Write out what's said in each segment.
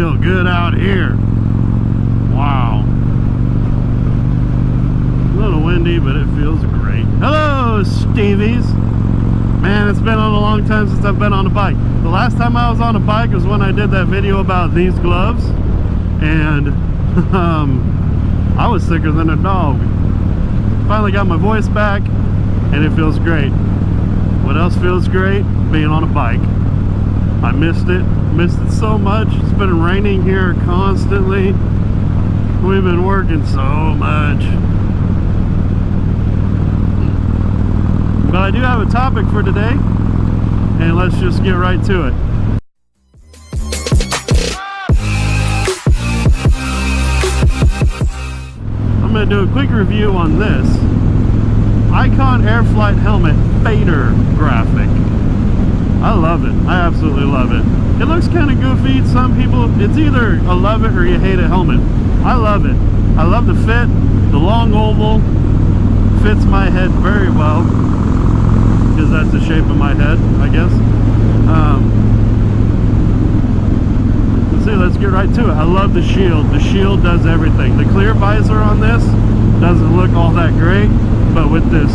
feel good out here. Wow. A little windy, but it feels great. Hello, Stevies. Man, it's been a long time since I've been on a bike. The last time I was on a bike was when I did that video about these gloves. And I was sicker than a dog. Finally got my voice back, and it feels great. What else feels great? Being on a bike. I missed it so much. It's been raining here constantly. We've been working so much. But I do have a topic for today, and let's just get right to it. I'm going to do a quick review on this Icon Airflite helmet fader graphic. I love it. I absolutely love it. It looks kind of goofy. Some people, it's either a love it or you hate a helmet. I love it. I love the fit. The long oval fits my head very well, because that's the shape of my head, I guess. Let's see, let's get right to it. I love the shield. The shield does everything. The clear visor on this doesn't look all that great, but with this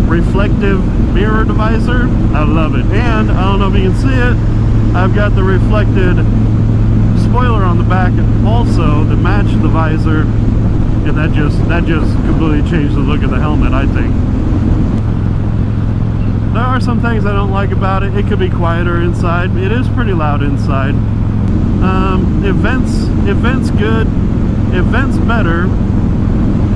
reflective mirror visor, I love it. And I don't know if you can see it, I've got the reflected spoiler on the back also to match the visor, and that just completely changed the look of the helmet, I think. There are some things I don't like about it. It could be quieter inside. It is pretty loud inside. It vents good. It vents better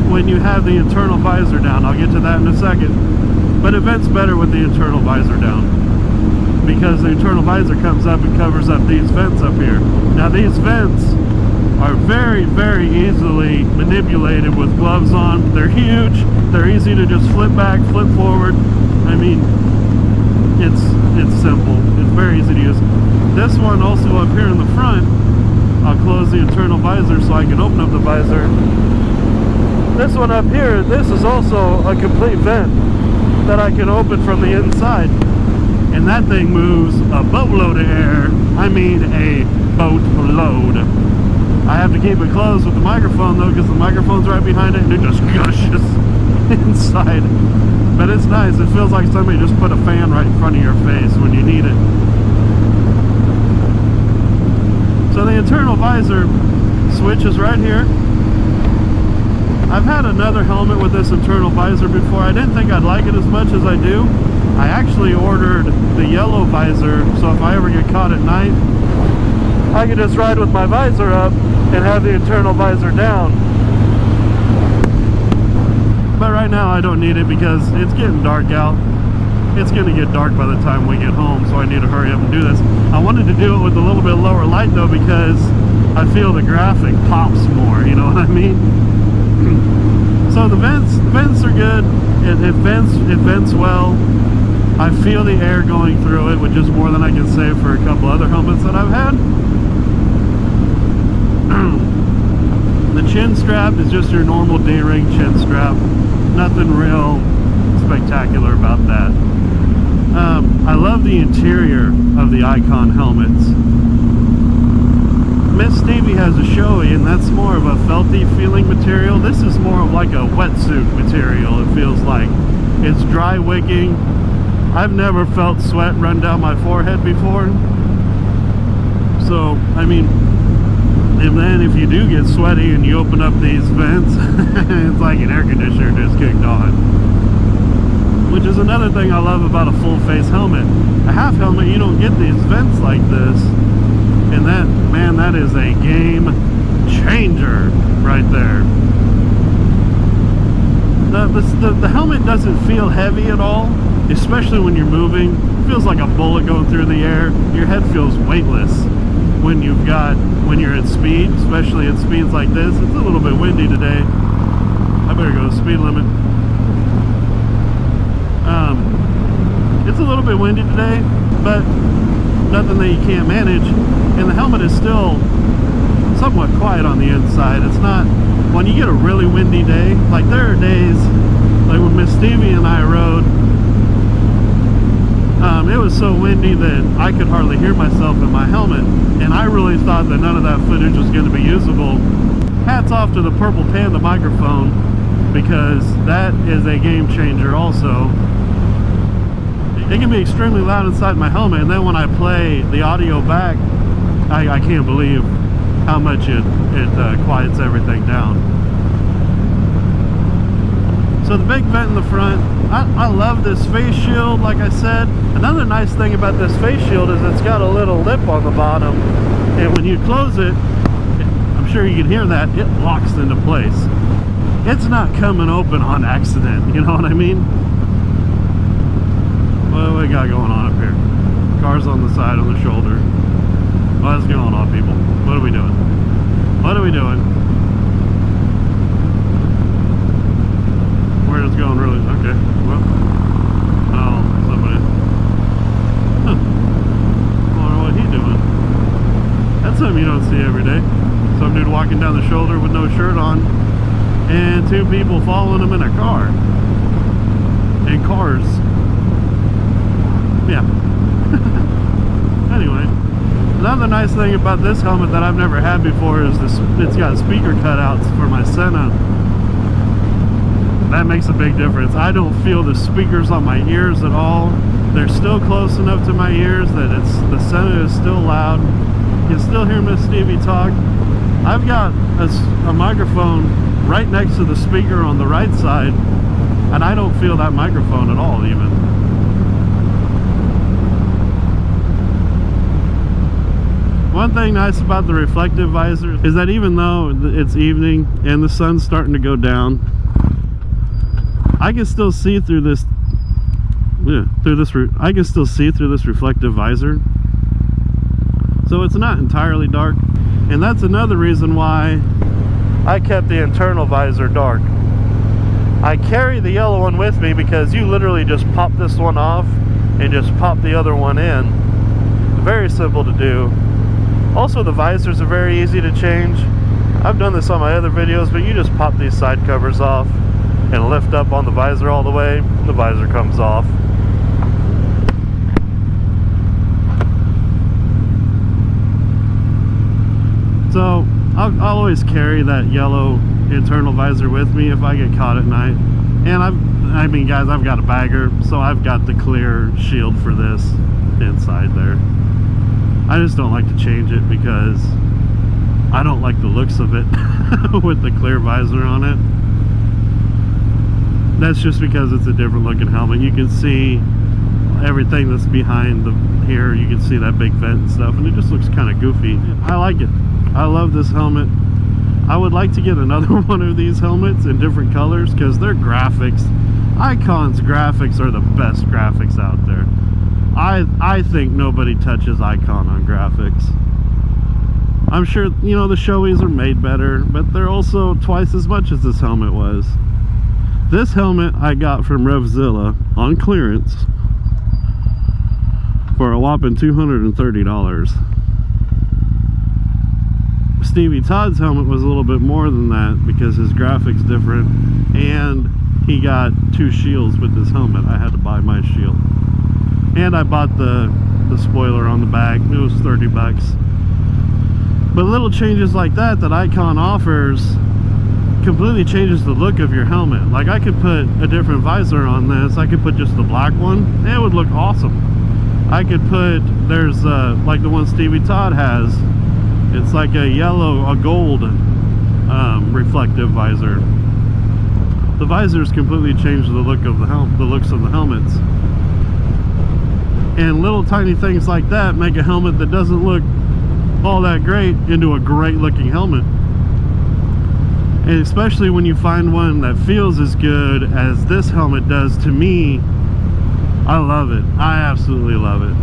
when you have the internal visor down. I'll get to that in a second. But it vents better with the internal visor down, because the internal visor comes up and covers up these vents up here. Now these vents are very, very easily manipulated with gloves on. They're huge. They're easy to just flip back, flip forward. I mean, it's simple. It's very easy to use. This one also up here in the front, I'll close the internal visor so I can open up the visor. This one up here, this is also a complete vent that I can open from the inside. And that thing moves a boatload of air. I mean a boatload. I have to keep it closed with the microphone though, because the microphone's right behind it and it just gushes inside. But it's nice. It feels like somebody just put a fan right in front of your face when you need it. So the internal visor switch is right here. I've had another helmet with this internal visor before. I didn't think I'd like it as much as I do. I actually ordered the yellow visor, so if I ever get caught at night, I can just ride with my visor up and have the internal visor down. But right now I don't need it because it's getting dark out. It's going to get dark by the time we get home, so I need to hurry up and do this. I wanted to do it with a little bit lower light though, because I feel the graphic pops more, you know what I mean? So the vents are good. It vents well. I feel the air going through it, which is more than I can say for a couple other helmets that I've had. The chin strap is just your normal D-ring chin strap. Nothing real spectacular about that. I love the interior of the Icon helmets. Miss Stevie has a Shoei, and that's more of a felty feeling material. This is more of like a wetsuit material, it feels like. It's dry wicking. I've never felt sweat run down my forehead before. So, I mean, and then if you do get sweaty and you open up these vents, it's like an air conditioner just kicked on. Which is another thing I love about a full face helmet. A half helmet, you don't get these vents like this. And that, man, that is a game changer right there. The helmet doesn't feel heavy at all, especially when you're moving. It feels like a bullet going through the air. Your head feels weightless when you're at speed, especially at speeds like this. It's a little bit windy today. I better go to speed limit. It's a little bit windy today, but nothing that you can't manage. And the helmet is still somewhat quiet on the inside. It's not, when you get a really windy day, like there are days, like when Miss Stevie and I rode, it was so windy that I could hardly hear myself in my helmet, and I really thought that none of that footage was going to be usable. Hats off to the Purple Panda microphone, because that is a game changer also. It can be extremely loud inside my helmet, and then when I play the audio back, I can't believe how much it quiets everything down. So the big vent in the front, I love this face shield, like I said. Another nice thing about this face shield is it's got a little lip on the bottom, and when you close it, I'm sure you can hear that, it locks into place. It's not coming open on accident, you know what I mean? What do we got going on up here? Cars on the side, on the shoulder. What's going on, people? What are we doing? What are we doing? Where it's going really? Okay, well. Oh, somebody. Huh. I wonder what he's doing. That's something you don't see every day. Some dude walking down the shoulder with no shirt on, and two people following him in a car. And cars. Yeah. Anyway, another nice thing about this helmet that I've never had before is this, it's got speaker cutouts for my Senna. That makes a big difference. I don't feel the speakers on my ears at all. They're still close enough to my ears that the Senna is still loud. You can still hear Miss Stevie talk. I've got a microphone right next to the speaker on the right side, and I don't feel that microphone at all even. One thing nice about the reflective visor is that even though it's evening and the sun's starting to go down, I can still see through this. I can still see through this reflective visor, so it's not entirely dark. And that's another reason why I kept the internal visor dark. I carry the yellow one with me because you literally just pop this one off and just pop the other one in. Very simple to do. Also, the visors are very easy to change. I've done this on my other videos, but you just pop these side covers off and lift up on the visor all the way, and the visor comes off. So I'll always carry that yellow internal visor with me if I get caught at night. And I mean guys, I've got a bagger, so I've got the clear shield for this inside there. I just don't like to change it because I don't like the looks of it with the clear visor on it. That's just because it's a different looking helmet. You can see everything that's behind here. You can see that big vent and stuff, and it just looks kind of goofy. I like it. I love this helmet. I would like to get another one of these helmets in different colors because their graphics, Icon's graphics are the best graphics out there. I think nobody touches Icon on graphics. I'm sure, you know, the Shoeies are made better, but they're also twice as much as this helmet was. This helmet I got from Revzilla on clearance for a whopping $230. Stevie Todd's helmet was a little bit more than that because his graphics different, and he got two shields with his helmet. I had to buy my shield. And I bought the spoiler on the back. It was 30 bucks. But little changes like that Icon offers completely changes the look of your helmet. Like, I could put a different visor on this. I could put just the black one, and it would look awesome. I could put, there's like the one Stevie Todd has. It's like a yellow, a gold reflective visor. The visors completely change the look of the looks of the helmets. And little tiny things like that make a helmet that doesn't look all that great into a great looking helmet. And especially when you find one that feels as good as this helmet does to me, I love it. I absolutely love it.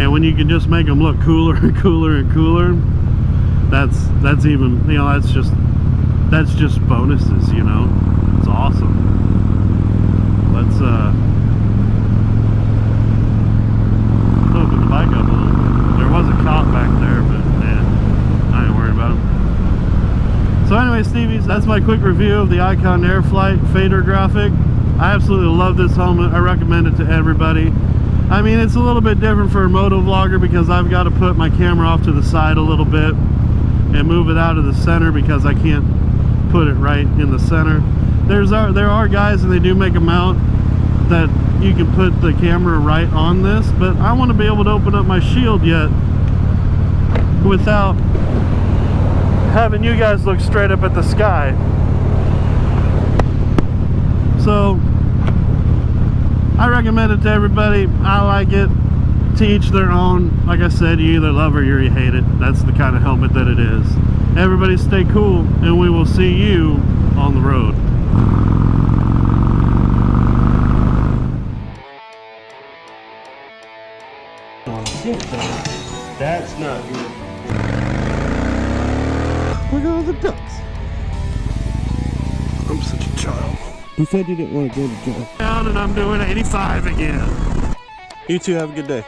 And when you can just make them look cooler and cooler and cooler, that's even, you know, that's just bonuses, you know. It's awesome. Let's open the bike up a little. There was a cop back there, but I ain't worried about him. So anyway, Stevies, that's my quick review of the Icon Airflite fader graphic. I absolutely love this helmet. I recommend it to everybody. I mean, it's a little bit different for a moto vlogger because I've got to put my camera off to the side a little bit and move it out of the center because I can't put it right in the center. There are guys, and they do make a mount that you can put the camera right on this, but I want to be able to open up my shield yet without having you guys look straight up at the sky. So I recommend it to everybody. I like it. To each their own. Like I said, you either love it or you hate it. That's the kind of helmet that it is. Everybody stay cool, and we will see you on the road. That's not good. Look at all the ducks. I'm such a child. You said you didn't want to go to jail. Down, and I'm doing 85 again. You two have a good day.